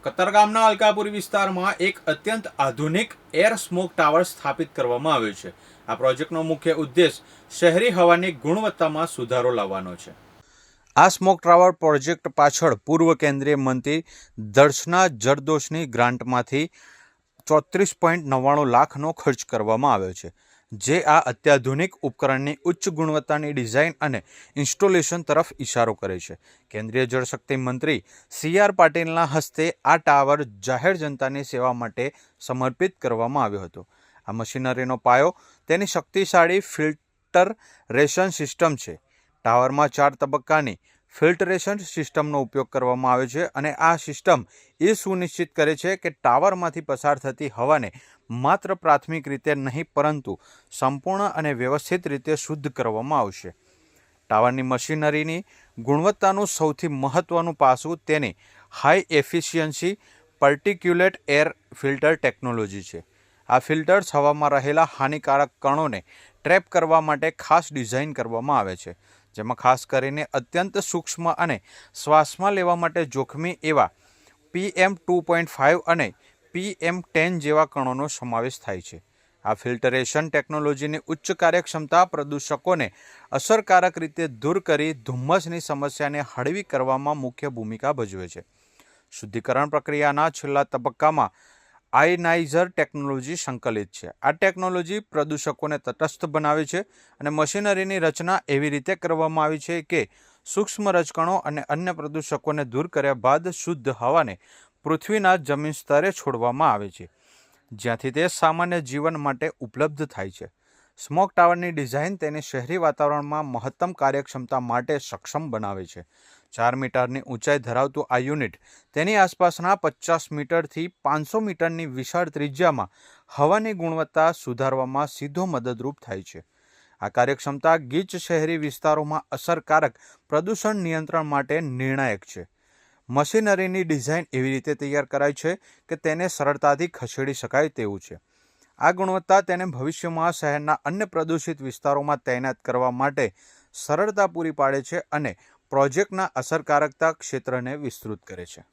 કતારગામના અલકાપુરી વિસ્તારમાં એક અત્યંત આધુનિક એર સ્મોક ટાવર સ્થાપિત કરવામાં આવ્યો છે. આ પ્રોજેક્ટનો મુખ્ય ઉદ્દેશ શહેરી હવાની ગુણવત્તામાં સુધારો લાવવાનો છે. આ સ્મોક ટાવર પ્રોજેક્ટ પાછળ પૂર્વ કેન્દ્રીય મંત્રી દર્શના જરદોશની ગ્રાન્ટમાંથી 34.99 લાખનો ખર્ચ કરવામાં આવ્યો છે, જે આ અત્યાધુનિક ઉપકરણની ઉચ્ચ ગુણવત્તાની ડિઝાઇન અને ઇન્સ્ટોલેશન તરફ ઇશારો કરે છે. કેન્દ્રીય જળશક્તિ મંત્રી સી.આર. પાટીલના હસ્તે આ ટાવર જાહેર જનતાની સેવા માટે સમર્પિત કરવામાં આવ્યો હતો. આ મશીનરીનો પાયો તેની શક્તિશાળી ફિલ્ટરેશન સિસ્ટમ છે. ટાવરમાં 4 તબક્કાની ફિલ્ટરેશન સિસ્ટમનો ઉપયોગ કરવામાં આવે છે અને આ સિસ્ટમ એ સુનિશ્ચિત કરે છે કે ટાવરમાંથી પસાર થતી હવાને માત્ર પ્રાથમિક રીતે નહીં પરંતુ સંપૂર્ણ અને વ્યવસ્થિત રીતે શુદ્ધ કરવામાં આવશે. ટાવરની મશીનરીની ગુણવત્તાનું સૌથી મહત્વનું પાસું તેની high efficiency particulate air filter technology છે. આ ફિલ્ટર્સ હવામાં રહેલા હાનિકારક કણોને ટ્રેપ કરવા માટે ખાસ ડિઝાઇન કરવામાં આવે છે, જેમાં ખાસ કરીને અત્યંત સૂક્ષ્મ અને શ્વાસમાં લેવા માટે જોખમી એવા PM2.5 અને PM10 જેવા કણોનો સમાવેશ થાય છે. આ ફિલ્ટરેશન ટેકનોલોજીની ઉચ્ચ કાર્યક્ષમતા પ્રદૂષકોને અસરકારક રીતે દૂર કરી ધુમ્મસની સમસ્યાને હળવી કરવામાં મુખ્ય ભૂમિકા ભજવે છે. શુદ્ધિકરણ પ્રક્રિયાના છેલ્લા તબક્કામાં આયનાઇઝર ટેકનોલોજી સંકલિત છે. આ ટેકનોલોજી પ્રદૂષકોને તટસ્થ બનાવે છે અને મશીનરીની રચના એવી રીતે કરવામાં આવી છે કે સૂક્ષ્મ રજકણો અને અન્ય પ્રદૂષકોને દૂર કર્યા બાદ શુદ્ધ હવાને પૃથ્વીના જમીન સ્તરે છોડવામાં આવે છે, જ્યાંથી તે સામાન્ય જીવન માટે ઉપલબ્ધ થાય છે. સ્મોક ટાવરની ડિઝાઇન તેને શહેરી વાતાવરણમાં મહત્તમ કાર્યક્ષમતા માટે સક્ષમ બનાવે છે. 4 મીટરની ઊંચાઈ ધરાવતું આ યુનિટ તેની આસપાસના 50 મીટરથી 500 મીટરની વિશાળ ત્રિજ્યામાં હવાની ગુણવત્તા સુધારવામાં સીધો મદદરૂપ થાય છે. આ કાર્યક્ષમતા ગીચ શહેરી વિસ્તારોમાં અસરકારક પ્રદૂષણ નિયંત્રણ માટે નિર્ણાયક છે. મશીનરીની ડિઝાઇન એવી રીતે તૈયાર કરાઈ છે કે તેને સરળતાથી ખસેડી શકાય તેવું છે. આ ગુણવત્તા તેને ભવિષ્યમાં શહેરના અન્ય પ્રદૂષિત વિસ્તારોમાં તૈનાત કરવા માટે સરળતા પૂરી પાડે છે અને પ્રોજેક્ટના અસરકારકતા ક્ષેત્રને વિસ્તૃત કરે છે.